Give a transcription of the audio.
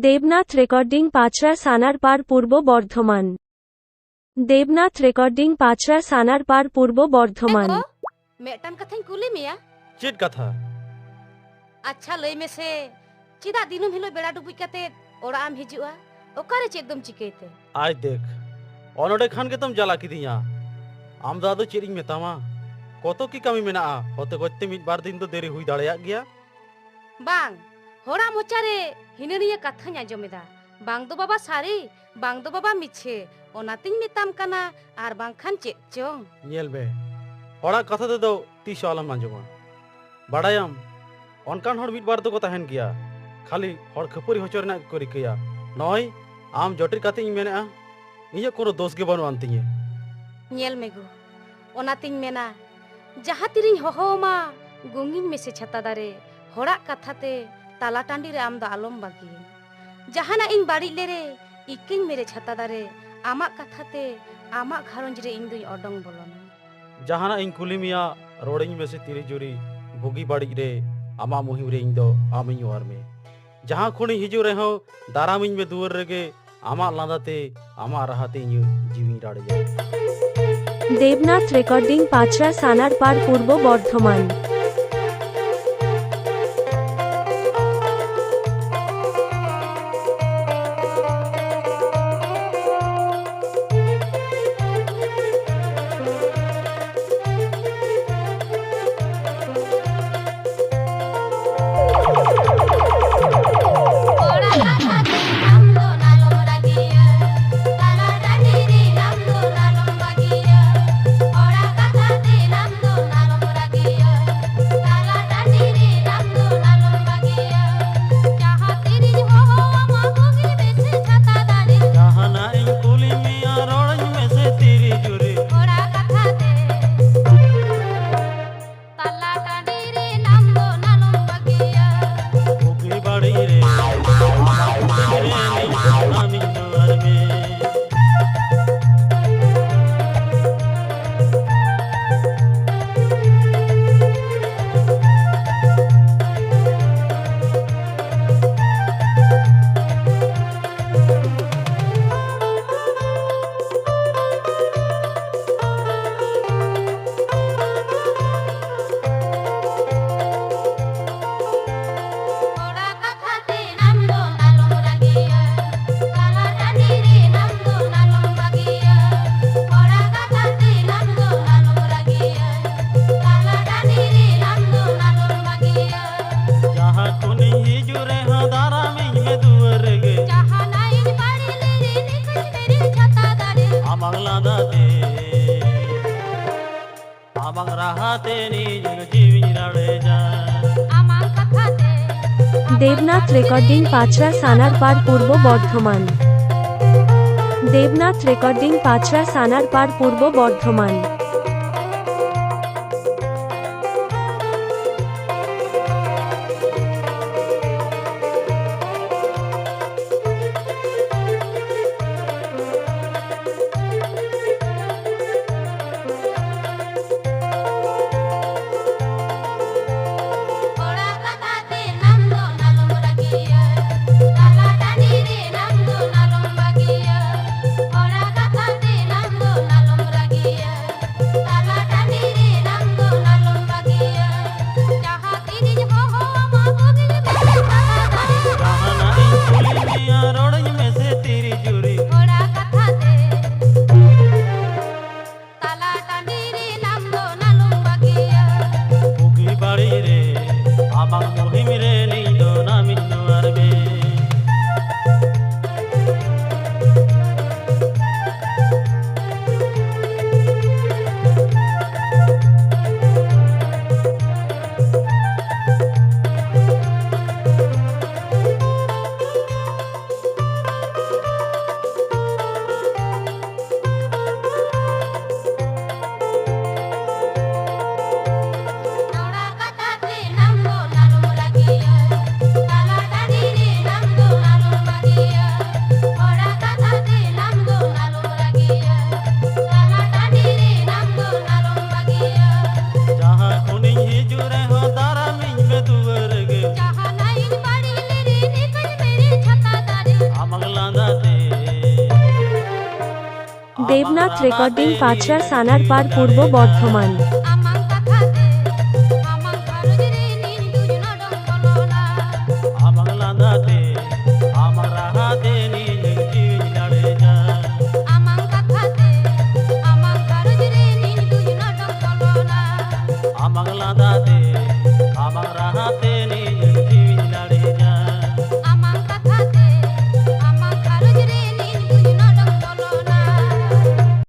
Debnath recording Panchra সানার পার পূর্ব Bardhaman. Debnath recording Panchra সানার পার পূর্ব বর্ধমান। মেটান কথাই কুলি মিয়া চেট কথা আচ্ছা লই মেসে চিদা দিনুম হিলো বেড়া ডুবুই কাতে ওড়া আম হিজুয়া ওকারে চেদম চিকেতে আজ দেখ অনডে খান কে তুম জ্বালা কিদিয়া আম দাদু চেরিং মেতামা কত কি কামি মেনা হতে করতে মিট বার দিন তো দেরি হুই দাঁড়ায়া গিয়া বাং হড়া মোচারে হিনেনিয়া কথা আঁজমেদা বাং দো বাবা সারি বাং দো বাবা মিছে ওনাতিং মেতাম কানা আর বাংখান চেদ চং ñel be হড়া কথা দে দো তিস আলম আঞ্জমা বাড়ায়াম অনকান হড় মিট বার তো কথা হেন গিয়া খালি হড় খপরি হচর না করি কিয়া নয় আম জটির কাতে ইং মেনা ইয়ে কোনো দোষ গে বানু আনতিয়ে ñel মেগু ওনাতিং মেনা যাহা তিরিং হহমা গঙ্গিং মেসে ছাতা দারে হড়া কথাতে তালা টান্ডি রে আম দো আলম বাগি জাহানা ইং বাড়ি লেরে ইকিং মেরে ছাতা দারে আমা কথাতে আমা ঘারঞ্জ রে ইং দুই অডং বলনা জাহানা ইং কুলি মিয়া রোডিং মেসে তিরি জুরি ভুগি বাড়ি রে আমা মুহিম রে ইং দো আমিং ওয়ার মে जहाँ खुणी हिजू रहे हो दारामिंग में दुवर रगे आमा लांदाते आमा रहाते इं जीवी राड़े দেবনাথ রেকর্ডিং পাঁচরা সানার পার পূর্ব বর্ধমান। দেবনাথ রেকর্ডিং পাঁচরা সানার পার পূর্ব বর্ধমান। দেবনাথ রেকর্ডিং পাঁচরা সানার পার পূর্ব বর্ধমান। দেবনাথ রেকর্ডিং পাঁচরা সানার পার পূর্ব Bardhaman. amang kathate amang gharojre nindu junodong kolona amang landate amang rahate ni jinji lade ja amang kathate amang gharojre nindu junodong kolona amang landate amang rahate ni